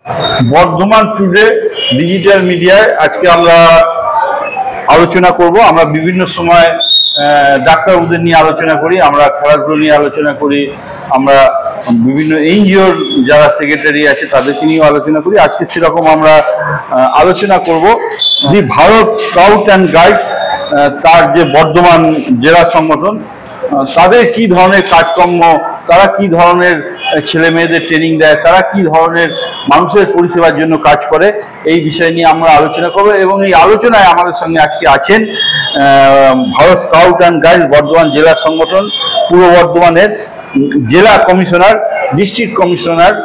Bardhaman today digital মিডিয়ায় আজকে আমরা আলোচনা করব। আমরা বিভিন্ন সময় ডাক্তারবাবুদের নিয়ে আলোচনা করি, আমরা খেলাধুলো নিয়ে আলোচনা করি, আমরা বিভিন্ন এনজিওর যারা সেক্রেটারি আছে তাদেরকে নিয়েও আলোচনা করি। আজকে সেরকম আমরা আলোচনা করব যে ভারত স্কাউট অ্যান্ড গাইড তার যে বর্ধমান জেলা সংগঠন, তাদের কি ধরনের কাজকর্ম, তারা কি ধরনের ছেলে মেয়েদের ট্রেনিং দেয়, তারা কি ধরনের মানুষের পরিষেবার জন্য কাজ করে, এই বিষয় নিয়ে আমরা আলোচনা করব। এবং এই আলোচনায় আমাদের সঙ্গে আজকে আছেন Bharat scout and guide Bardhaman জেলা সংগঠন পূর্ব বর্ধমানের জেলা কমিশনার, ডিস্ট্রিক্ট কমিশনার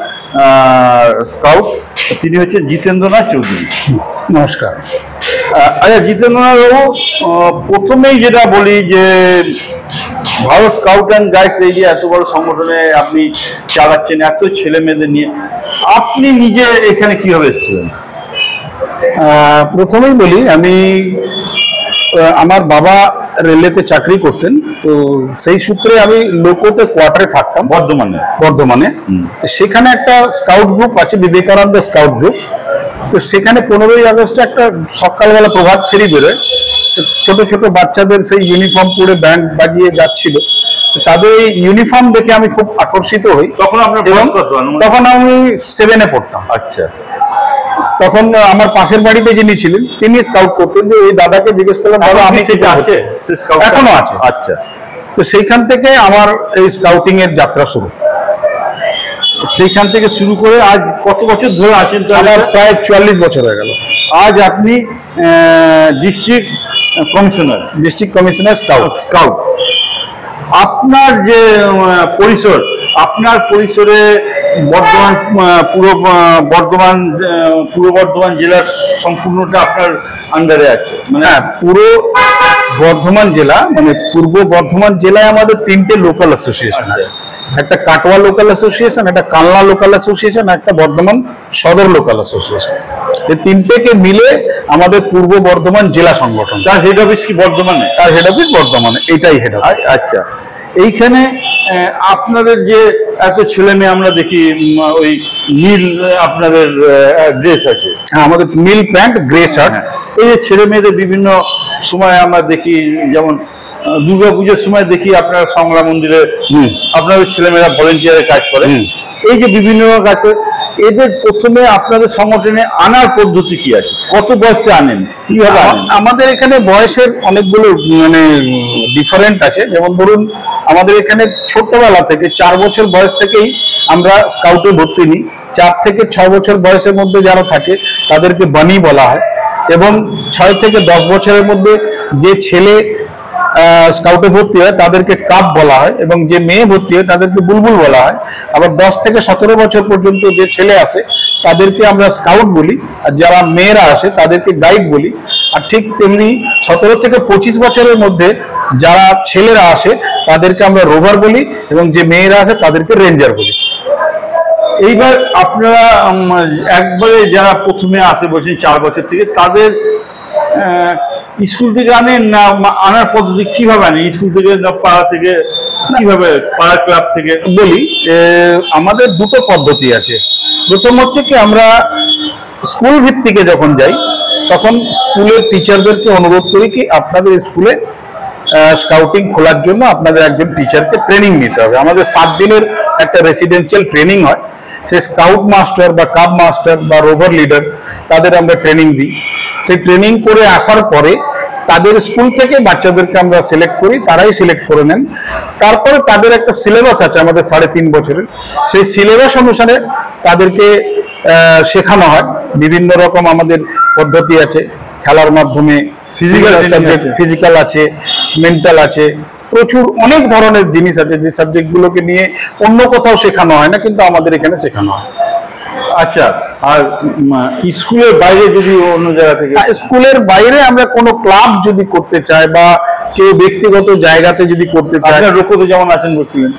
স্কাউট, তিনি হচ্ছেন জিতেন্দ্রনাথ চৌধুরী। নমস্কার। আচ্ছা জিতেন্দ্রনাথ বাবু, প্রথমেই যেটা বলি যে ভারত স্কাউট অ্যান্ড গাইডস এই যে এত বড় সংগঠনে আপনি চালাচ্ছেন এত ছেলে মেয়েদের নিয়ে, আপনি নিজে এখানে কিভাবে এসেছিলেন? প্রথমেই বলি, আমি আমার বাবা রেলেতে চাকরি করতেন, তো সেই সূত্রে আমি লোকোতে কোয়ার্টারে থাকতাম বর্ধমানে। তো সেখানে একটা স্কাউট গ্রুপ আছে, বিবেকানন্দ স্কাউট গ্রুপ। তো সেখানে 15ই আগস্টে একটা সকালবেলা প্রভাত ফেরি বেরোয়, ছোট ছোট বাচ্চাদের সেই ইউনিফর্ম পরে ব্যান্ড বাজিয়ে যাচ্ছিল। তাদের ইউনিফর্ম দেখে আমি খুব আকর্ষিত হই। তখন আমি 7-এ পড়তাম। আচ্ছা। তখন আমার পাশের বাড়িতে যিনি ছিলেন তিনি স্কাউট করতেন, যে ওই দাদাকে জিজ্ঞেস করলাম, দাদা আমি সেটা আছে? এখনো আছে। আচ্ছা। তো সেইখান থেকে আমার এই স্কাউটিং এর যাত্রা শুরু। সেইখান থেকে শুরু করে আজ কত বছর ধরে আছেন? আমার প্রায় 44 বছর হয়ে গেল। আজ আপনি ডিস্ট্রিক্ট কমিশনার স্কাউট। আপনার যে পরিসর, আপনার পরিসরে পূর্ব বর্ধমান জেলার সম্পূর্ণটা আপনার আন্ডারে আছে? মানে পুরো বর্ধমান জেলা, মানে পূর্ব বর্ধমান জেলায় আমাদের 3টে লোকাল অ্যাসোসিয়েশন আছে। একটা কাটোয়া লোকাল অ্যাসোসিয়েশন, একটা কালনা লোকাল অ্যাসোসিয়েশন, একটা বর্ধমান সদর লোকাল অ্যাসোসিয়েশন। এই 3টেকে মিলে আমাদের পূর্ব বর্ধমান জেলা সংগঠন। তার হেড অফিস কি বর্ধমানে? তার হেড অফিস বর্ধমানে, এটাই হেড অফিস। আচ্ছা। এইখানে আপনাদের যে এত ছেলে মেয়ে আমরা দেখি, ওই নীল আপনাদের ড্রেস আছে। হ্যাঁ, আমাদের নীল প্যান্ট, গ্রে শার্ট। এই যে ছেলে মেয়েদের বিভিন্ন সময় আমরা দেখি, যেমন দুর্গাপুজোর সময় দেখি আপনারা সংগ্রাম মন্দিরে আপনাদের ছেলেমেয়েরা ভলেন্টিয়ারের কাজ করে। এই যে বিভিন্ন কাজ করে, এদের প্রথমে আপনাদের সংগঠনে আনার পদ্ধতি কি আছে? কত বয়সে আনেন, কিভাবে আনেন? আমাদের এখানে বয়সের অনেকগুলো মানে ডিফারেন্ট আছে। যেমন ধরুন, আমাদের এখানে ছোটবেলা থেকে 4 বছর বয়স থেকেই আমরা স্কাউটে ভর্তি নিই। 4 থেকে 6 বছর বয়সের মধ্যে যারা থাকে তাদেরকে বানি বলা হয়, এবং 6 থেকে 10 বছরের মধ্যে যে ছেলে স্কাউটে ভর্তি হয় তাদেরকে কাপ বলা হয়, এবং যে মেয়ে ভর্তি হয় তাদেরকে বুলবুল বলা হয়। আবার 10 থেকে 17 বছর পর্যন্ত যে ছেলে আসে তাদেরকে আমরা স্কাউট বলি, আর যারা মেয়েরা আসে তাদেরকে গাইড বলি। আর ঠিক তেমনি 17 থেকে 25 বছরের মধ্যে যারা ছেলেরা আসে তাদেরকে আমরা রোভার বলি, এবং যে মেয়েরা আসে তাদেরকে রেঞ্জার বলি। এইবার আপনারা একবারে যারা প্রথমে আসে বলছেন 4 বছর থেকে, তাদের স্কুল থেকে আনেন না আনার পদ্ধতি কিভাবে আনেন? স্কুল থেকে না পাড়া থেকে, কিভাবে পাড়া ক্লাব থেকে? বলি, আমাদের দুটো পদ্ধতি আছে। প্রথম হচ্ছে কি, আমরা স্কুল ভিত্তিকে যখন যাই তখন স্কুলের টিচারদেরকে অনুরোধ করি কি আপনাদের স্কুলে স্কাউটিং খোলার জন্য আপনাদের একজন টিচারকে ট্রেনিং নিতে হবে। আমাদের 7 দিনের একটা রেসিডেন্সিয়াল ট্রেনিং হয়। সেই স্কাউট মাস্টার বা কাব মাস্টার বা রোভার লিডার, তাদের আমরা ট্রেনিং দিই। সেই ট্রেনিং করে আসার পরে তাদের স্কুল থেকে বাচ্চাদেরকে আমরা সিলেক্ট করি, তারাই সিলেক্ট করে নেন। তারপরে তাদের একটা সিলেবাস আছে আমাদের 3.5 বছরের। সেই সিলেবাস অনুসারে তাদেরকে শেখানো হয়। বিভিন্ন রকম আমাদের পদ্ধতি আছে, খেলার মাধ্যমে, ফিজিক্যাল আছে, মেন্টাল আছে, প্রচুর অনেক ধরনের জিনিস আছে যে সাবজেক্টগুলোকে নিয়ে অন্য কোথাও শেখানো হয় না, কিন্তু আমাদের এখানে শেখানো হয়। আচ্ছা। আর স্কুলের বাইরে যদি অন্য জায়গা থেকে, স্কুলের বাইরে আমরা কোনো ক্লাব যদি করতে চাই বা কেউ ব্যক্তিগত জায়গাতে যদি করতে চায়, লোকতে যেমন আছেন বলছিলেন,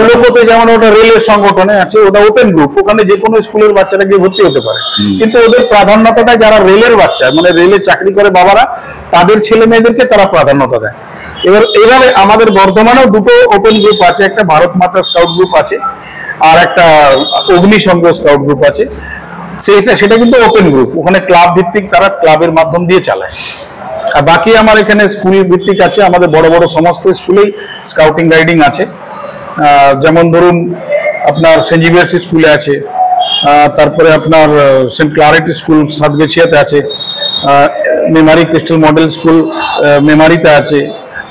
লোকতে যেমন ওটা রেলের সংগঠনে আছে, ওটা ওপেন গ্রুপ, ওখানে যে কোনো স্কুলের বাচ্চারা গিয়ে ভর্তি হতে পারে। কিন্তু ওদের প্রাধান্যতা যারা রেলের বাচ্চা, মানে রেলে চাকরি করে বাবারা, তাদের ছেলে মেয়েদেরকে তারা প্রাধান্যতা দেয়। এবারে আমাদের বর্ধমানেও দুটো ওপেন গ্রুপ আছে, একটা ভারত মাতা স্কাউট গ্রুপ আছে, আর একটা অগ্নিসংঘ স্কাউট গ্রুপ আছে। সেটা কিন্তু ওপেন গ্রুপ, ওখানে ক্লাব ভিত্তিক, তারা ক্লাবের মাধ্যম দিয়ে চালায়। আর বাকি আমার এখানে স্কুল ভিত্তিক আছে, আমাদের বড় বড় সমস্ত স্কুলেই স্কাউটিং গাইডিং আছে। যেমন ধরুন আপনার সেন্ট জেভিয়ার্স স্কুলে আছে, তারপরে আপনার সেন্ট ক্লারেট স্কুল সাতগেছিয়াতে আছে, মেমারি ক্রিস্টাল মডেল স্কুল মেমারিতে আছে,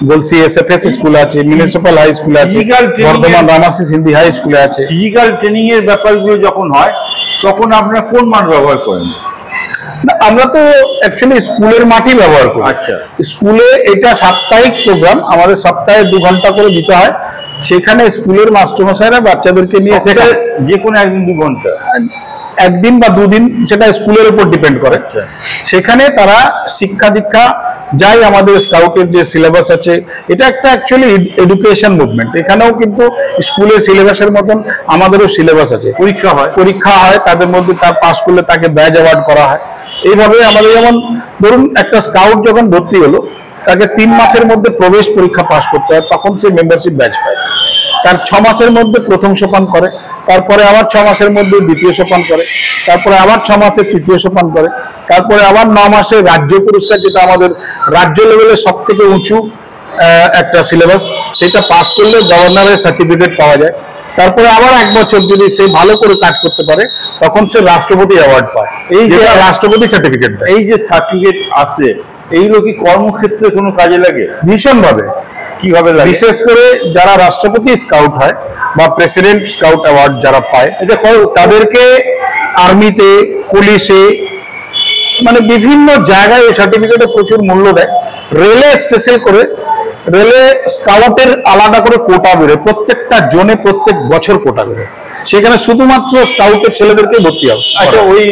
গলসি এসএফএস স্কুল আছে, মিউনিসিপাল হাই স্কুল আছে, বর্ধমান রামাসিস হিন্দি হাই স্কুলে আছে। ফিজিক্যাল ট্রেনিং এর ব্যাপারগুলো যখন হয় তখন আপনারা কোন মাঠ ব্যবহার করেন? না, আমরা তো অ্যাকচুয়ালি স্কুলের মাঠই ব্যবহার করি। আচ্ছা, স্কুলে এটা সাপ্তাহিক প্রোগ্রাম, আমাদের সপ্তাহে 2 ঘন্টা করে দিতে হয়। সেখানে স্কুলের মাস্টারমশাইরা বাচ্চাদেরকে নিয়ে সেটা যে কোনো একদিন 2 ঘন্টা, একদিন বা 2 দিন, সেটা স্কুলের উপর ডিপেন্ড করে। সেখানে তারা শিক্ষা দীক্ষা যাই, আমাদের স্কাউটের যে সিলেবাস আছে, এটা একটা অ্যাকচুয়ালি এডুকেশন মুভমেন্ট। এখানেও কিন্তু স্কুলের সিলেবাসের মতন আমাদেরও সিলেবাস আছে, পরীক্ষা হয় তাদের মধ্যে, তার পাস করলে তাকে ব্যাজ অ্যাওয়ার্ড করা হয়। এইভাবে আমাদের, যেমন ধরুন একটা স্কাউট যখন ভর্তি হলো, তাকে 3 মাসের মধ্যে প্রবেশ পরীক্ষা পাস করতে হয়, তখন সে মেম্বারশিপ ব্যাচ পায়। তার 6 মাসের মধ্যে প্রথম সোপান করে, তারপরে আবার 6 মাসের মধ্যে দ্বিতীয় সোপান করে, তারপরে আবার 6 মাসে তৃতীয় সোপান করে, তারপরে আবার 9 মাসে রাজ্য পুরস্কার, যেটা আমাদের রাজ্য লেভেলের সব থেকে উঁচু একটা সিলেবাস, সেটা পাস করলে গভর্নরের সার্টিফিকেট পাওয়া যায়। তারপরে আবার 1 বছর যদি সে ভালো করে কাজ করতে পারে, তখন সে রাষ্ট্রপতি অ্যাওয়ার্ড পায়, এই যে রাষ্ট্রপতি সার্টিফিকেট। এই যে সার্টিফিকেট আছে, এইগুলো কি কর্মক্ষেত্রে কোনো কাজে লাগে? ভীষণভাবে। কিভাবে লাগে? বিশেষ করে যারা রাষ্ট্রপতি স্কাউট হয় বা প্রেসিডেন্ট স্কাউট অ্যাওয়ার্ড যারা পায়, এটা তাদেরকে আর্মিতে, পুলিশে, মানে বিভিন্ন জায়গায় এই সার্টিফিকেটে প্রচুর মূল্য দেয়। রেলে স্পেশাল করে, রেলে স্কাউটের আলাদা করে কোটা বেরোয়, প্রত্যেকটা জোনে প্রত্যেক বছর কোটা বেরোয়, সেখানে শুধুমাত্র স্কাউটের ছেলেদেরকে ভর্তি হবে। আচ্ছা, ওই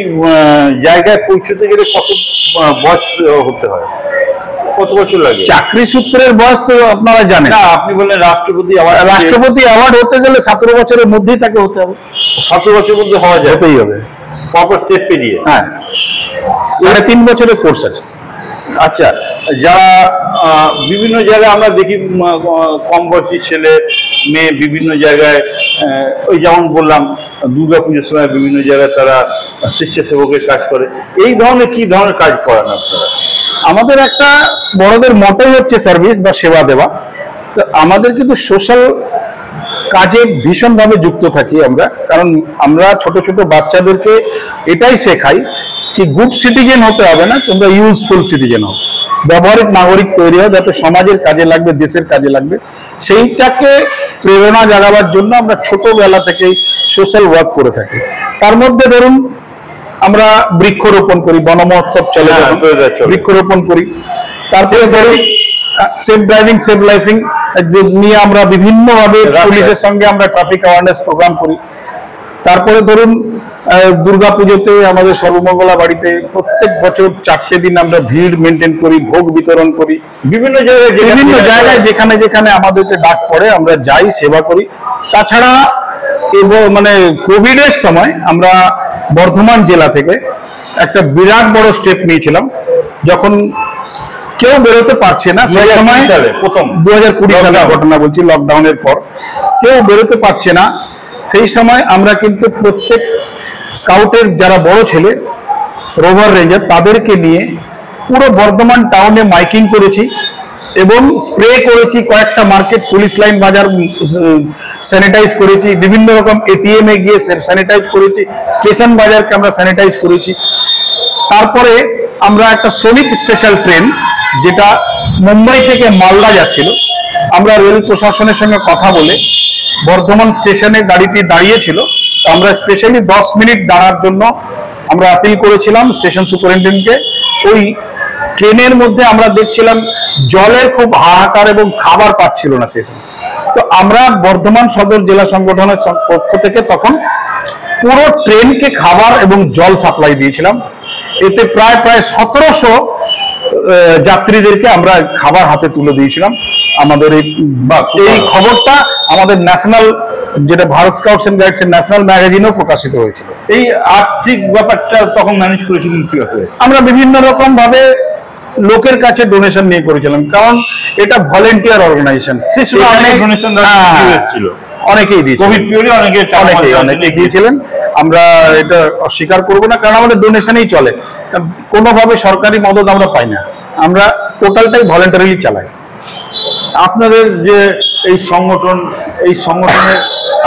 জায়গায় পৌঁছতে গেলে কত বয়স হতে হয়, কত বছর লাগে? চাকরি সূত্রের বয়স তো আপনারা জানেন। না, আপনি বললেন রাষ্ট্রপতি অ্যাওয়ার্ড হতে গেলে 17 বছরের মধ্যেই তাকে হতে হবে। 17 বছরের মধ্যে হওয়া যায়? হতেই হবে, প্রপার স্টেপ পেরিয়ে। হ্যাঁ, 3.5 বছরের কোর্স আছে। আচ্ছা, যারা বিভিন্ন জায়গায় আমরা দেখি কম বয়সী ছেলে মেয়ে বিভিন্ন জায়গায়, ওই যেমন বললাম দুর্গাপুজোর সময় বিভিন্ন জায়গায় তারা স্বেচ্ছাসেবকের কাজ করে, এই ধরনের কি ধরনের কাজ করেন আপনারা? আমাদের একটা বড়দের মতই হচ্ছে সার্ভিস বা সেবা দেওয়া। তো আমাদের কিন্তু সোশ্যাল কাজে ভীষণভাবে যুক্ত থাকি আমরা, কারণ আমরা ছোট ছোট বাচ্চাদেরকে এটাই শেখাই কি গুড সিটিজেন হতে হবে না, তোমরা ইউজফুল সিটিজেন হও, ব্যবহারিক নাগরিক তৈরি হও, যাতে সমাজের কাজে লাগবে, দেশের কাজে লাগবে। সেইটাকে প্রেরণা জাগাবার জন্য আমরা ছোটবেলা থেকেই সোশ্যাল ওয়ার্ক করে থাকি। তার মধ্যে ধরুন আমরা বৃক্ষরোপণ করি, বন মহোৎসব চলে, বৃক্ষরোপণ করি। তারপরে ধরুন সেফ ড্রাইভিং সেফ লাইফিং নিয়ে আমরা বিভিন্নভাবে পুলিশের সঙ্গে আমরা ট্রাফিক অ্যাওয়ারনেস প্রোগ্রাম করি। তারপরে ধরুন দুর্গাপুজোতে আমাদের সর্বমঙ্গলা বাড়িতে প্রত্যেক বছর 4টে দিন আমরা ভিড় মেনটেন করি, ভোগ বিতরণ করি। বিভিন্ন জায়গায় যেখানে যেখানে আমাদেরকে ডাক পড়ে আমরা যাই, সেবা করি। তাছাড়া মানে কোভিডের সময় আমরা বর্ধমান জেলা থেকে একটা বিরাট বড় স্টেপ নিয়েছিলাম, যখন কেউ বেরোতে পারছে না, সেই সময় প্রথম 2020 সালের ঘটনা বলছি, লকডাউনের পর কেউ বেরোতে পারছে না, সেই সময় আমরা কিন্তু প্রত্যেক স্কাউটের যারা বড় ছেলে রোভার রেঞ্জার, তাদেরকে নিয়ে পুরো বর্ধমান টাউনে মাইকিং করেছি এবং স্প্রে করেছি, কয়েকটা মার্কেট, পুলিশ লাইন বাজার স্যানিটাইজ করেছি, বিভিন্ন রকম এটিএম এ গিয়ে স্যানিটাইজ করেছি, স্টেশন বাজারকে আমরা স্যানিটাইজ করেছি। তারপরে আমরা একটা শ্রমিক স্পেশাল ট্রেন, যেটা মুম্বাই থেকে মালদা যাচ্ছিল, আমরা রেল প্রশাসনের সঙ্গে কথা বলে বর্ধমান স্টেশনে গাড়িটি দাঁড়িয়েছিল, তো আমরা স্পেশালি 10 মিনিট দাঁড়ার জন্য আমরা আপিল করেছিলাম স্টেশন সুপারিনটেন্ডেন্টকে। ওই ট্রেনের মধ্যে আমরা দেখছিলাম জলের খুব হাহাকার এবং খাবার পাচ্ছিল না সেই সময়। তো আমরা বর্ধমান সদর জেলা সংগঠনের পক্ষ থেকে তখন পুরো ট্রেনকে খাবার এবং জল সাপ্লাই দিয়েছিলাম। এতে প্রায় 1700 যাত্রীদেরকে আমরা খাবার হাতে তুলে দিয়েছিলাম। আমাদের এই খবরটা আমাদের ন্যাশনাল, যেটা ভারত স্কাউটস এন্ড গাইডস এর ন্যাশনাল ম্যাগাজিনেও প্রকাশিত হয়েছিল। এই আর্থিক ব্যাপারটা তখন ম্যানেজ করেছিলেন কিভাবে? আমরা বিভিন্ন রকম ভাবে লোকের কাছে ডোনেশন নিয়ে করেছিলাম, কারণ এটা ভলেন্টিয়ার অর্গানাইজেশন। অনেকেই দিয়েছে, কোভিড পিরিয়ডে অনেকেই দিয়েছিলেন। আমরা এটা অস্বীকার করবো না, কারণ আমাদের ডোনেশনেই চলে, কোনোভাবে সরকারি মদত আমরা পাই না, আমরা টোটালটাই ভলেন্টারিলি চালাই। আপনাদের যে এই সংগঠনে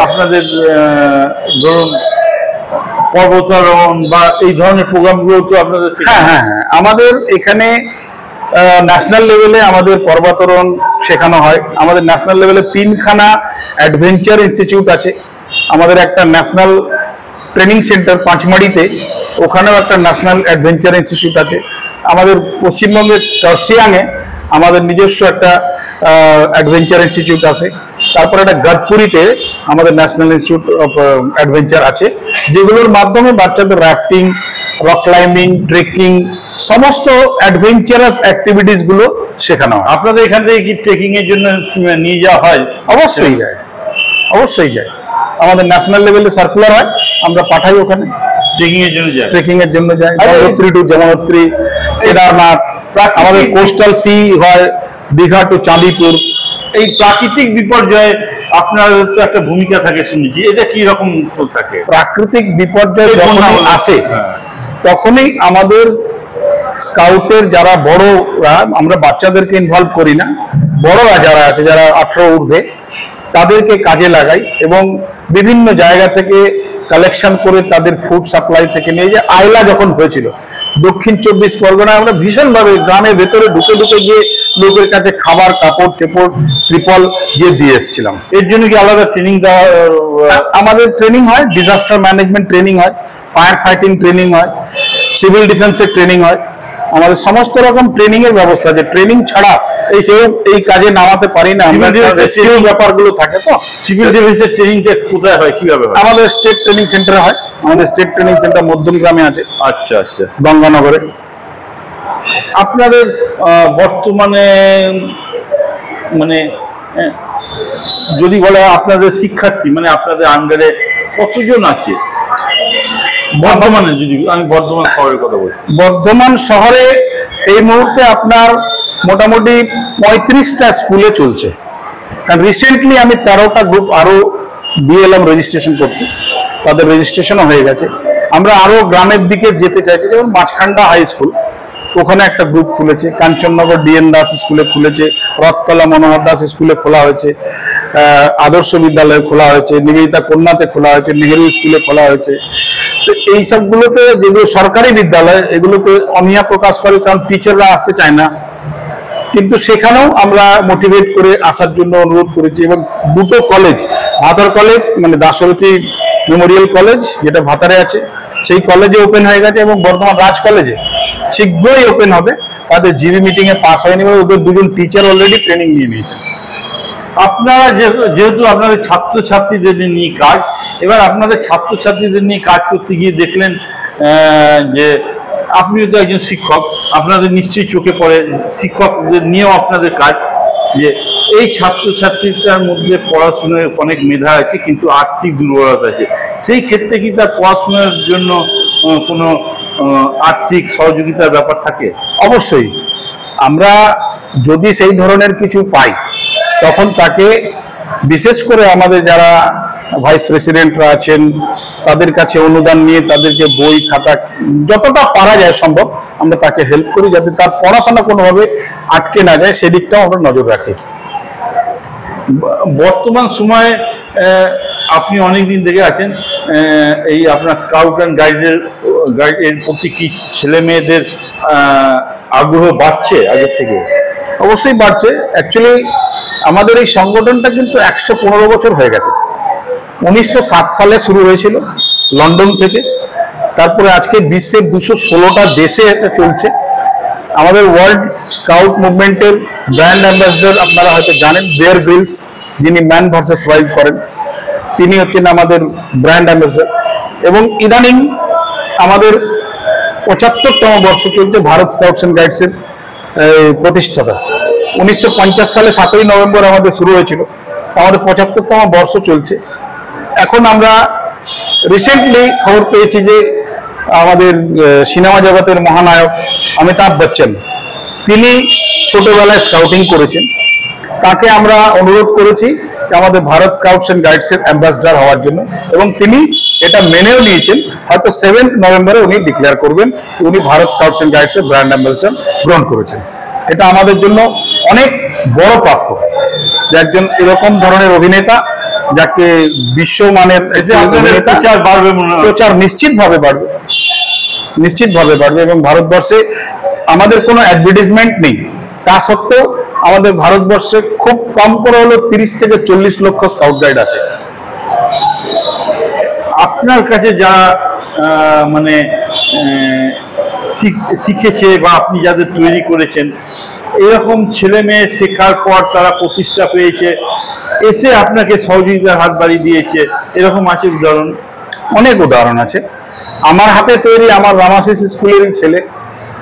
আপনাদের ধরুন পর্বতারোহণ বা এই ধরনের প্রোগ্রামগুলো তো আপনাদের হ্যাঁ, আমাদের এখানে ন্যাশনাল লেভেলে আমাদের পর্বতারোহণ শেখানো হয়। আমাদের ন্যাশনাল লেভেলে 3খানা অ্যাডভেঞ্চার ইনস্টিটিউট আছে। আমাদের একটা ন্যাশনাল ট্রেনিং সেন্টার পাঁচমারিতে, ওখানেও একটা ন্যাশনাল অ্যাডভেঞ্চার ইনস্টিটিউট আছে। আমাদের পশ্চিমবঙ্গের টর্সিয়াংয়ে আমাদের নিজস্ব একটা অ্যাডভেঞ্চার ইনস্টিটিউট আছে। তারপরে একটা গদপুরিতে আমাদের ন্যাশনাল ইনস্টিটিউট অফ অ্যাডভেঞ্চার আছে, যেগুলোর মাধ্যমে বাচ্চাদের রাফটিং, রক ক্লাইম্বিং, ট্রেকিং, সমস্ত অ্যাডভেঞ্চারাস অ্যাক্টিভিটিস গুলো শেখানো হয়। আপনাদের এখান থেকে কি ট্রেকিং এর জন্য নিয়ে যাওয়া হয়? অবশ্যই যায়। আমাদের ন্যাশনাল লেভেলে সার্কুলার হয়, আমরা পাঠাই ওখানে ট্রেকিং এর জন্য যায়। গঙ্গোত্রী টু যমুনোত্রী, কেদারনাথ, আমাদের কোস্টাল সি হয় দীঘা টু চাঁদিপুর। এই প্রাকৃতিক বিপর্যয়ে আপনার তো একটা ভূমিকা থাকে শুনেছি, এটা কি রকম থাকে? প্রাকৃতিক বিপর্যয় যখন আসে তখনই আমাদের স্কাউটের যারা বড়রা, আমরা বাচ্চাদেরকে ইনভলভ করি না, বড়রা যারা আছে, যারা 18 ঊর্ধ্বে, তাদেরকে কাজে লাগাই এবং বিভিন্ন জায়গা থেকে কালেকশন করে তাদের ফুড সাপ্লাই থেকে নিয়ে যে আইলা যখন হয়েছিল দক্ষিণ 24 পরগনায়, আমরা ভীষণভাবে গ্রামের ভেতরে ঢুকে গিয়ে লোকের কাছে খাবার, কাপড় চেপড়, ত্রিপল দিয়ে এসেছিলাম। এর জন্য কি আলাদা ট্রেনিং দেওয়া? আমাদের ট্রেনিং হয়, ডিজাস্টার ম্যানেজমেন্ট ট্রেনিং হয়, ফায়ার ফাইটিং ট্রেনিং হয়, সিভিল ডিফেন্সের ট্রেনিং হয়। আমাদের সমস্ত রকম ট্রেনিং এর ব্যবস্থা আছে। ট্রেনিং ছাড়া এই কাজে নামাতে পারি না, ব্যাপারগুলো থাকে। তো সিভিল ডিফেন্সের ট্রেনিংটা কোথায় হয়, কিভাবে হয়? আমাদের স্টেট ট্রেনিং সেন্টারে হয়। আমাদের স্টেট ট্রেনিং সেন্টার মধ্যমগ্রামে আছে। আচ্ছা, গঙ্গানগরে। আপনাদের বর্তমানে মানে যদি বলে আপনাদের শিক্ষার্থী, মানে আপনাদের আন্ডারে কতজন আছে বর্ধমানে? যদি আমি বর্ধমান শহরের কথা বলি, বর্ধমান শহরে এই মুহূর্তে আপনার মোটামুটি 35টা স্কুলে চলছে। কারণ রিসেন্টলি আমি 13টা গ্রুপ আরো দিয়ে এলাম রেজিস্ট্রেশন করতে, তাদের রেজিস্ট্রেশনও হয়ে গেছে। আমরা আরো গ্রামের দিকে যেতে চাইছি, যেমন মাঝখান্ডা হাই স্কুল, ওখানে একটা গ্রুপ খুলেছে। কাঞ্চননগর ডিএন দাস স্কুলে খুলেছে, রথতলা মনোহর দাস স্কুলে খোলা হয়েছে, আদর্শ বিদ্যালয়ে খোলা হয়েছে, নিবেদিতা কন্যাতে খোলা হয়েছে, নেহেরু স্কুলে খোলা হয়েছে। তো এই সবগুলোতে, যেগুলো সরকারি বিদ্যালয়, এগুলোতে অনীহা প্রকাশ করে, কারণ টিচাররা আসতে চায় না, কিন্তু সেখানেও আমরা মোটিভেট করে আসার জন্য অনুরোধ করেছি। এবং দুটো কলেজ, ভাতার কলেজ মানে দাশরথী মেমোরিয়াল কলেজ যেটা ভাতারে আছে, সেই কলেজে ওপেন হয়ে গেছে, এবং বর্ধমান রাজ কলেজে শীঘ্রই ওপেন হবে। তাদের জিবি মিটিং এ পাস হয়নি, ওদের দুজন টিচার অলরেডি ট্রেনিং নিয়ে নিয়েছেন। আপনারা যেহেতু আপনাদের ছাত্রছাত্রীদের নিয়ে কাজ, এবার আপনাদের ছাত্রছাত্রীদের নিয়ে কাজ করতে গিয়ে দেখলেন যে আপনিও তো একজন শিক্ষক, আপনাদের নিশ্চয়ই চোখে পড়ে শিক্ষকদের নিয়েও আপনাদের কাজ, যে এই ছাত্রছাত্রীটার মধ্যে পড়াশোনার অনেক মেধা আছে কিন্তু আর্থিক দুর্বলতা আছে, সেই ক্ষেত্রে কি তার পড়াশোনার জন্য কোনো আর্থিক সহযোগিতার ব্যাপার থাকে? অবশ্যই। আমরা যদি সেই ধরনের কিছু পাই, তখন তাকে, বিশেষ করে আমাদের যারা ভাইস প্রেসিডেন্টরা আছেন, তাদের কাছে অনুদান নিয়ে তাদেরকে বই খাতা যতটা পারা যায় সম্ভব আমরা তাকে হেল্প করি, যাতে তার পড়াশোনা কোনোভাবে আটকে না যায়, সেদিকটাও আমরা নজর রাখি। বর্তমান সময়ে আপনি অনেকদিন থেকে আছেন, এই আপনার স্কাউট অ্যান্ড গাইডের প্রতি কি ছেলে মেয়েদের আগ্রহ বাড়ছে আগের থেকে? অবশ্যই বাড়ছে। অ্যাকচুয়ালি আমাদের এই সংগঠনটা কিন্তু 115 বছর হয়ে গেছে। 1907 সালে শুরু হয়েছিল লন্ডন থেকে, তারপরে আজকে বিশ্বের 216টা দেশে এটা চলছে। আমাদের ওয়ার্ল্ড স্কাউট মুভমেন্টের ব্র্যান্ড অ্যাম্বাসেডর আপনারা হয়তো জানেন, বেয়ার গ্রিলস, যিনি ম্যান ভার্সেস ওয়াইল্ড করেন, তিনি হচ্ছেন আমাদের ব্র্যান্ড অ্যাম্বাসেডর। এবং ইদানিং আমাদের 75তম বর্ষ চলছে ভারত স্কাউটস অ্যান্ড গাইডসের প্রতিষ্ঠাতা। 1950 সালে 7ই নভেম্বর আমাদের শুরু হয়েছিল, আমাদের 75তম বর্ষ চলছে। এখন আমরা রিসেন্টলি খবর পেয়েছি যে আমাদের সিনেমা জগতের মহানায়ক অমিতাভ বচ্চন, তিনি ছোটবেলায় স্কাউটিং করেছেন, তাকে আমরা অনুরোধ করেছি আমাদের ভারত স্কাউটস অ্যান্ড গাইডস এর অ্যাম্বাসেডর হওয়ার জন্য, এবং তিনি এটা মেনেও নিয়েছেন। হয়তো 7 নভেম্বরে উনি ডিক্লেয়ার করবেন উনি ভারত স্কাউটস অ্যান্ড গাইডস এর ব্র্যান্ড অ্যাম্বাসেডর গ্রহণ করেছেন। এটা আমাদের জন্য অনেক বড় প্রাপ্য যে একজন এরকম ধরনের অভিনেতা, যাকে বিশ্বমানের প্রচার নিশ্চিতভাবে বাড়বে এবং ভারতবর্ষে আমাদের কোনো অ্যাডভার্টাইজমেন্ট নেই, তা সত্ত্বেও আমাদের ভারতবর্ষে খুব কম করে হলো 30 থেকে 40 লক্ষ স্কাউট গাইড আছে। আপনার কাছে যারা মানে শিখেছে বা আপনি যাদের তৈরি করেছেন, এরকম ছেলে মেয়ে শেখার পর তারা প্রতিষ্ঠা পেয়েছে, এসে আপনাকে সহযোগিতার হাত বাড়িয়ে দিয়েছে, এরকম আছে উদাহরণ? অনেক উদাহরণ আছে। আমার হাতে তৈরি আমার রামাশিস স্কুলেরই ছেলে,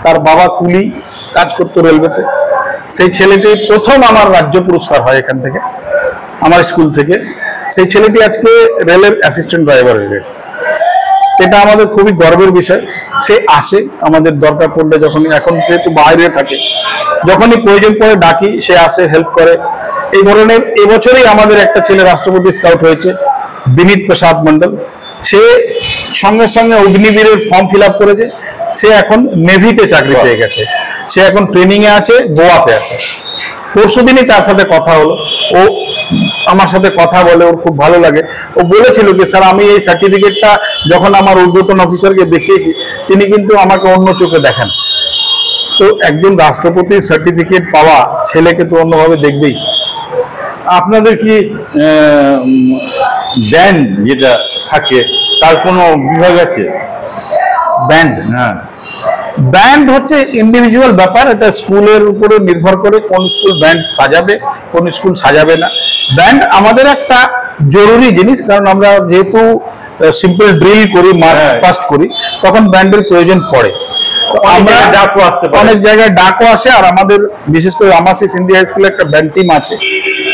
তার বাবা কুলি কাজ করতো রেলওয়েতে, সেই ছেলেটি প্রথম আমার রাজ্য পুরস্কার হয় এখান থেকে, আমার স্কুল থেকে। সেই ছেলেটি আজকে রেলের অ্যাসিস্ট্যান্ট ড্রাইভার হয়ে গেছে। এটা আমাদের খুবই গর্বের বিষয়। সে আসে আমাদের দরকার পড়লে, যখনই, এখন যেহেতু বাইরে থাকে, যখনই প্রয়োজন পড়ে ডাকি সে আসে, হেল্প করে। এই ধরনের এবছরেই আমাদের একটা ছেলে রাষ্ট্রপতি স্কাউট হয়েছে, বিনীত প্রসাদ মন্ডল। সে সঙ্গে সঙ্গে অগ্নিবীরের ফর্ম ফিল আপ করেছে, সে এখন নেভিতে চাকরি পেয়ে গেছে, সে এখন ট্রেনিং এ আছে, গোয়াতে আছে। পরশুদিনই তার সাথে কথা হলো, ও আমার সাথে কথা বলে, ওর খুব ভালো লাগে। ও বলেছিল যে স্যার, আমি এই সার্টিফিকেটটা যখন আমার ঊর্ধ্বতন অফিসারকে দেখিয়েছি, তিনি কিন্তু আমাকে অন্য চোখে দেখেন। তো একজন রাষ্ট্রপতির সার্টিফিকেট পাওয়া ছেলেকে তো অন্যভাবে দেখবেই। আপনাদের কি ব্যান্ড যেটা থাকে তার কোনো বিভাগ আছে? ব্যান্ড? হ্যাঁ, ব্যান্ড হচ্ছে ইন্ডিভিজুয়াল ব্যাপার, এটা স্কুলের উপরে নির্ভর করে কোন স্কুল ব্যান্ড সাজাবে, কোন স্কুল সাজাবে না। ব্যান্ড আমাদের একটা জরুরি জিনিস, কারণ আমরা যেহেতু সিম্পল ড্রিল করি, মার্চ পাস্ট করি, তখন ব্যান্ডের প্রয়োজন পড়ে। আমরা ডাকও আসতে পারে, অনেক জায়গায় ডাকও আসে। আর আমাদের বিশেষ করে রামাশিস ইন্ডিয়া স্কুলে একটা ব্যান্ড টিম আছে,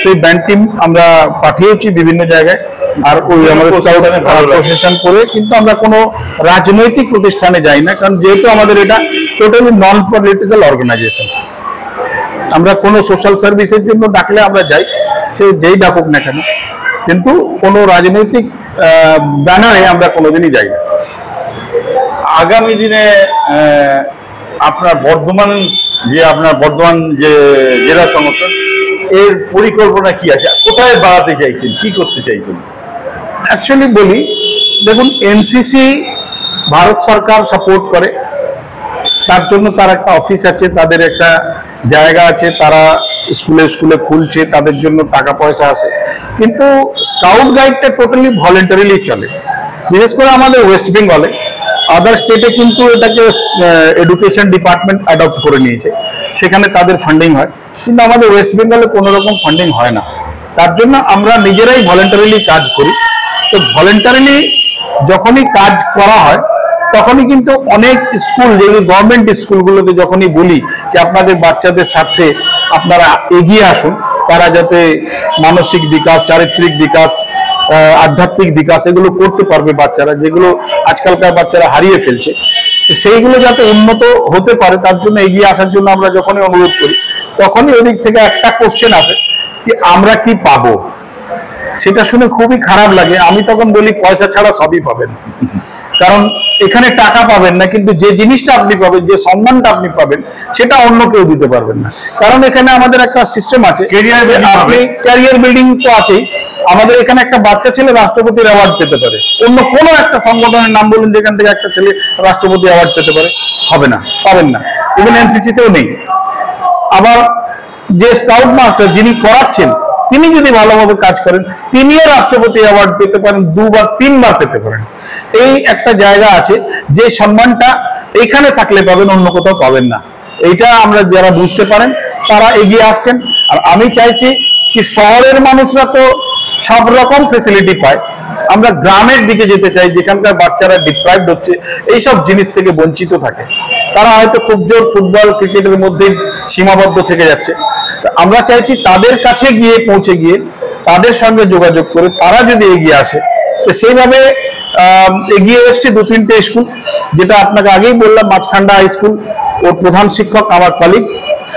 সেই ব্যান্ড টিম আমরা পাঠিয়েছি বিভিন্ন জায়গায়। আর ওই আমাদের প্রশাসন করে, কিন্তু আমরা কোনো রাজনৈতিক প্রতিষ্ঠানে যাই না, কারণ যেহেতু আমাদের এটা টোটালি নন পলিটিক্যাল অর্গানাইজেশন। আমরা কোনো সোশ্যাল সার্ভিসের জন্য ডাকলে আমরা যাই, সে যেই ডাকুক না কেন, কিন্তু কোনো রাজনৈতিক ব্যানারে আমরা কোনোদিনই যাই না। আগামী দিনে আপনার বর্ধমান যে জেলা সংগঠন, এর পরিকল্পনা কি আছে? কোথায় বাড়াতে চাইছেন, কি করতে চাইছেন? অ্যাকচুয়ালি বলি, দেখুন, এনসিসি ভারত সরকার সাপোর্ট করে, তার জন্য তার একটা অফিস আছে, তাদের একটা জায়গা আছে, তারা স্কুলে স্কুলে খুলছে, তাদের জন্য টাকা পয়সা আছে। কিন্তু স্কাউট গাইডটা টোটালি ভলেন্টারিলি চলে, বিশেষ করে আমাদের ওয়েস্ট বেঙ্গলে। আদার স্টেটে কিন্তু এটাকে এডুকেশন ডিপার্টমেন্ট অ্যাডপ্ট করে নিয়েছে, সেখানে তাদের ফান্ডিং হয়, কিন্তু আমাদের ওয়েস্ট বেঙ্গলে কোনো রকম ফান্ডিং হয় না। তার জন্য আমরা নিজেরাই ভলেন্টারিলি কাজ করি। তো ভলেন্টারিলি যখনই কাজ করা হয়, তখনই কিন্তু অনেক স্কুল, যেগুলো গভর্নমেন্ট স্কুলগুলোতে যখনই বলি যে আপনাদের বাচ্চাদের সাথে আপনারা এগিয়ে আসুন, তারা যাতে মানসিক বিকাশ, চারিত্রিক বিকাশ, আধ্যাত্মিক বিকাশ এগুলো করতে পারবে বাচ্চারা, যেগুলো আজকালকার বাচ্চারা হারিয়ে ফেলছে, সেইগুলো যাতে উন্নত হতে পারে, তার জন্য এগিয়ে আসার জন্য আমরা যখনই অনুরোধ করি, তখনই ওদিক থেকে একটা কোশ্চেন আসে যে আমরা কি পাবো। সেটা শুনে খুবই খারাপ লাগে। আমি তখন বলি, পয়সা ছাড়া সবই পাবেন, কারণ এখানে টাকা পাবেন না, কিন্তু যে জিনিসটা আপনি পাবেন, যে সম্মানটা আপনি পাবেন, সেটা অন্য কেউ দিতে পারবেন না। কারণ এখানে আমাদের একটা সিস্টেম আছে, ক্যারিয়ার বিল্ডিং তো আছেই। আমাদের এখানে একটা বাচ্চা ছেলে রাষ্ট্রপতির অ্যাওয়ার্ড পেতে পারে, অন্য কোনো একটা সংগঠনের নাম বলুন যেখান থেকে একটা ছেলে রাষ্ট্রপতি অ্যাওয়ার্ড পেতে পারে, হবে না, পাবেন না। ইভেন এনসিসিতেও নেই। আবার যে স্কাউট মাস্টার যিনি করাচ্ছেন, তিনি যদি ভালোভাবে কাজ করেন, তিনিও রাষ্ট্রপতি অ্যাওয়ার্ড পেতে পারেন, 2 বা 3 বার পেতে পারেন। এই একটা জায়গা আছে, যে সম্মানটা এইখানে থাকলে পাবেন, অন্য কোথাও পাবেন না। এইটা আমরা যারা বুঝতে পারেন তারা এগিয়ে আসছেন। আর আমি চাইছি কি, শহরের মানুষরা তো সব রকম ফেসিলিটি পায়, আমরা গ্রামের দিকে যেতে চাই, যেখানকার বাচ্চারা ডিপ্রাইভড হচ্ছে, এইসব জিনিস থেকে বঞ্চিত থাকে। তারা হয়তো খুব জোর ফুটবল ক্রিকেটের মধ্যেই সীমাবদ্ধ থেকে যাচ্ছে। আমরা চাইছি তাদের কাছে গিয়ে, পৌঁছে গিয়ে, তাদের সঙ্গে যোগাযোগ করে তারা যদি এগিয়ে আসে। তো সেইভাবে এগিয়ে এসছে 2-3টে স্কুল, যেটা আপনাকে আগেই বললাম, মাছখান্ডা হাই স্কুল, ওর প্রধান শিক্ষক আমার কলিগ,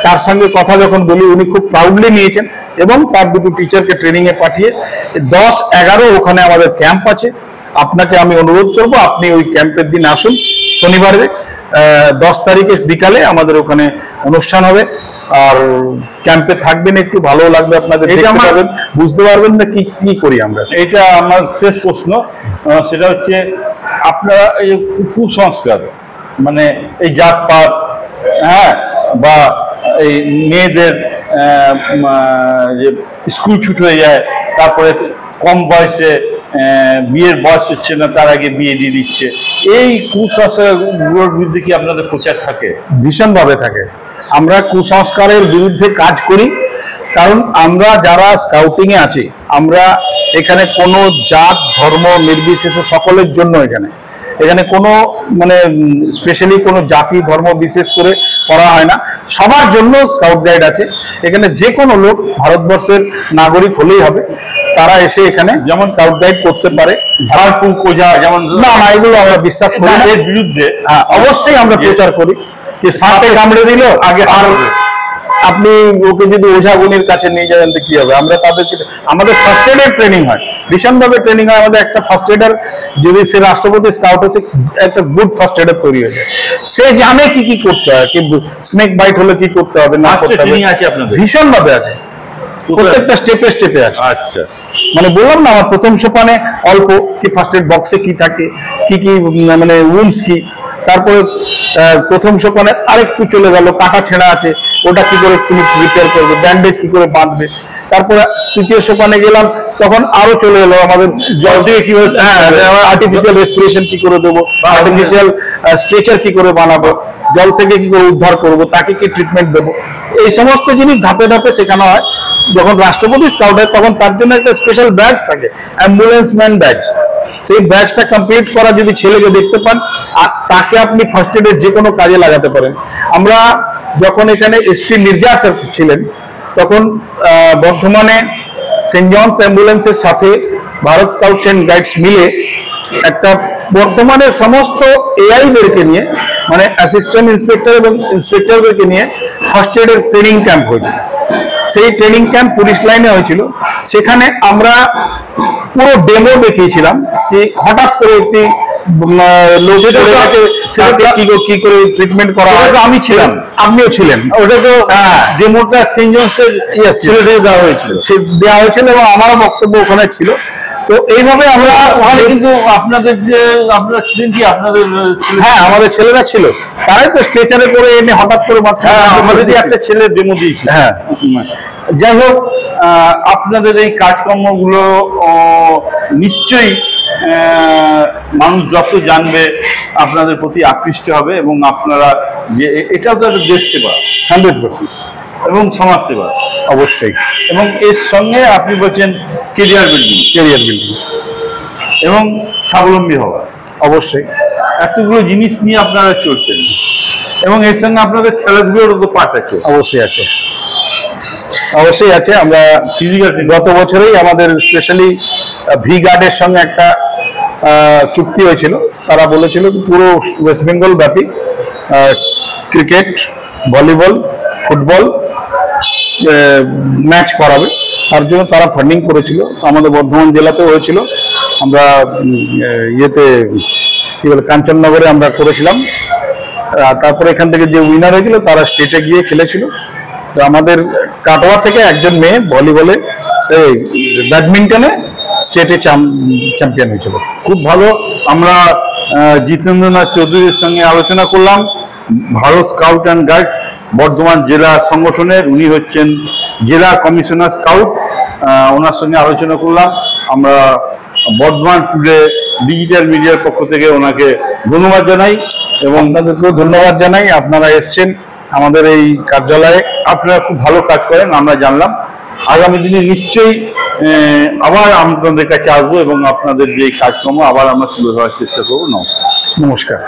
তার সঙ্গে কথা যখন বলি, উনি খুব প্রাউডলি নিয়েছেন এবং তার দুটো টিচারকে ট্রেনিংয়ে পাঠিয়ে 10-11 ওখানে আমাদের ক্যাম্প আছে। আপনাকে আমি অনুরোধ করব আপনি ওই ক্যাম্পের দিন আসুন। শনিবারে 10 তারিখে বিকালে আমাদের ওখানে অনুষ্ঠান হবে, আর ক্যাম্পে থাকবেন, একটু ভালো লাগবে আপনাদের, দেখতে পাবেন, বুঝতে পারবেন না কি কি করি আমরা। এটা আমার শেষ প্রশ্ন, সেটা হচ্ছে আপনারা এই কুসংস্কার, মানে এই জাতপাত, হ্যাঁ, বা এই মেয়েদের যে স্কুল ছুট হয়ে যায়, তারপরে কম বয়সে বিয়ের বয়স হচ্ছে না, তার আগে বিয়ে দিয়ে দিচ্ছে, এই কুসংস্কারগুলোর বিরুদ্ধে কি আপনাদের প্রচার থাকে? ভীষণভাবে থাকে। আমরা কুসংস্কারের বিরুদ্ধে কাজ করি, কারণ আমরা যারা স্কাউটিংয়ে আছি, আমরা এখানে কোনো জাত ধর্ম নির্বিশেষে সকলের জন্য এখানে কোনো মানে স্পেশালি কোনো জাতি ধর্ম বিশেষ করে করা হয় না, সবার জন্য স্কাউট গাইড আছে। এখানে যে কোনো লোক ভারতবর্ষের নাগরিক হলেই হবে, তারা এসে এখানে যেমন স্কাউট গাইড করতে পারে। ভারতপুর কোজা যেমন, না না, এগুলো আমরা বিশ্বাস করি না। এর বিরুদ্ধে অবশ্যই আমরা প্রচার করি যে সাপে কামড়ে দিল আগে, আর আপনি ওকে যদি ওঝাগুনির কাছে নিয়ে যাবেন তো কি হবে? আমরা তাদেরকে, আমাদের ফার্স্ট এডের ট্রেনিং হয়, ভীষণভাবে ট্রেনিং হয় আমাদের। একটা ফার্স্ট এডার যদি সে রাষ্ট্রপতি স্কাউট হচ্ছে, একটা গুড ফার্স্ট এডার তৈরি হয়ে যায়, সে জানে কি কি করতে হয়, কি স্নেক বাইট হলে কি করতে হবে না করতে হবে, ভীষণভাবে আছে, প্রত্যেকটা স্টেপে স্টেপে আছে। আচ্ছা, মানে বললাম না, আমার প্রথম সোপানে অল্প কি ফার্স্ট এড বক্সে কি থাকে, কি কি মানে উইন্ডস কি, তারপরে প্রথম সোপানে আরেকটু চলে গেল, কাটা ছেঁড়া আছে, ওটা কি করে তুমি রিপেয়ার করবে, ব্যান্ডেজ কি করে বাঁধবে। তারপরে তৃতীয় সোপানে গেলাম, তখন আরো চলে এলো আমাদের জল থেকে কি করে, আর্টিফিশিয়াল রেসপিরেশন কি করে দেবো, আর্টিফিশিয়াল স্ট্রেচার কি করে বানাবো, জল থেকে কি করে উদ্ধার করবো, তাকে কি ট্রিটমেন্ট দেবো, এই সমস্ত জিনিস ধাপে ধাপে শেখানো হয়। যখন রাষ্ট্রপতি স্কাউট হয় তখন তার জন্য একটা স্পেশাল ব্যাচ থাকে, অ্যাম্বুলেন্স ম্যান ব্যাচ। সেই ব্যাচটা কমপ্লিট করা যদি ছেলেকে দেখতে পান, আর তাকে আপনি ফার্স্ট এডের যে কোনো কাজে লাগাতে পারেন। আমরা যখন এখানে এসপি মির্জা স্যার ছিলেন, তখন বর্ধমানে সেন্ট জনস অ্যাম্বুলেন্সের সাথে ভারত স্কাউটস অ্যান্ড গাইডস মিলে একটা বর্তমানের সমস্ত এআইদেরকে নিয়ে, মানে অ্যাসিস্ট্যান্ট ইন্সপেক্টর এবং ইন্সপেক্টরদেরকে নিয়ে ফার্স্ট এডের ট্রেনিং ক্যাম্প হয়েছে। সেই ট্রেনিং ক্যাম্প পুলিশ লাইনে হয়েছিল। সেখানে আমরা পুরো ডেমো দেখিয়েছিলাম যে হঠাৎ করে একটি লোক কি করে ট্রিটমেন্ট করা হয়। আমি ছিলাম, আপনিও ছিলেন, ওটা তো ডেমোটা সেন্ট জনসের দেওয়া হয়েছিল এবং আমারও বক্তব্য ওখানে ছিল। তো এইভাবে আমরা ওখানে, কিন্তু আপনাদের যে আপনারা ছিলেন কি, আপনাদের, হ্যাঁ আমাদের ছেলেরা ছিল, তারাই তো স্ট্রেচারে করে এনে হঠাৎ করে আমাদের একটা ছেলে ডেমো দিয়েছিল। হ্যাঁ, যাই হোক, আপনাদের এই কাজকর্মগুলো নিশ্চয়ই মানুষ যত জানবে আপনাদের প্রতি আকৃষ্ট হবে, এবং আপনারা যে এটাও তো একটা দেশ সেবা 100% এবং সমাজ সেবা অবশ্যই, এবং এর সঙ্গে আপনি বলছেন কেরিয়ার বিল্ডিং এবং স্বাবলম্বী হওয়া, অবশ্যই এতগুলো জিনিস নিয়ে আপনারা চলছেন, এবং এর সঙ্গে আপনাদের খেলাধুলোর তো পাঠ আছে। অবশ্যই আছে, অবশ্যই আছে। আমরা গত বছরেই আমাদের স্পেশালি ভি গার্ডের সঙ্গে একটা চুক্তি হয়েছিল। তারা বলেছিল পুরো ওয়েস্ট বেঙ্গল ব্যাপী ক্রিকেট, ভলিবল, ফুটবল ম্যাচ করাবে, তার জন্য তারা ফান্ডিং করেছিল। আমাদের বর্ধমান জেলাতেও হয়েছিল, আমরা ইয়েতে কি বলে কাঞ্চননগরে আমরা করেছিলাম। তারপরে এখান থেকে যে উইনার হয়েছিল তারা স্টেটে গিয়ে খেলেছিল। তো আমাদের কাটোয়া থেকে একজন মেয়ে ভলিবলে, ব্যাডমিন্টনে স্টেটে চ্যাম্পিয়ন হয়েছিল। খুব ভালো। আমরা জিতেন্দ্রনাথ চৌধুরীর সঙ্গে আলোচনা করলাম, Bharat scout and guides Bardhaman জেলা সংগঠনের, উনি হচ্ছেন জেলা কমিশনার স্কাউট। ওনার সঙ্গে আলোচনা করলাম। আমরা বর্ধমান টুডে ডিজিটাল মিডিয়ার পক্ষ থেকে ওনাকে ধন্যবাদ জানাই, এবং আপনাদেরকেও ধন্যবাদ জানাই। আপনারা এসছেন আমাদের এই কার্যালয়ে, আপনারা খুব ভালো কাজ করেন আমরা জানলাম। আগামী দিনে নিশ্চয়ই আবার আপনাদের কাছে আসবো, এবং আপনাদের যে কাজকর্ম আবার আমরা তুলে ধরার চেষ্টা করবো। নমস্কার। নমস্কার।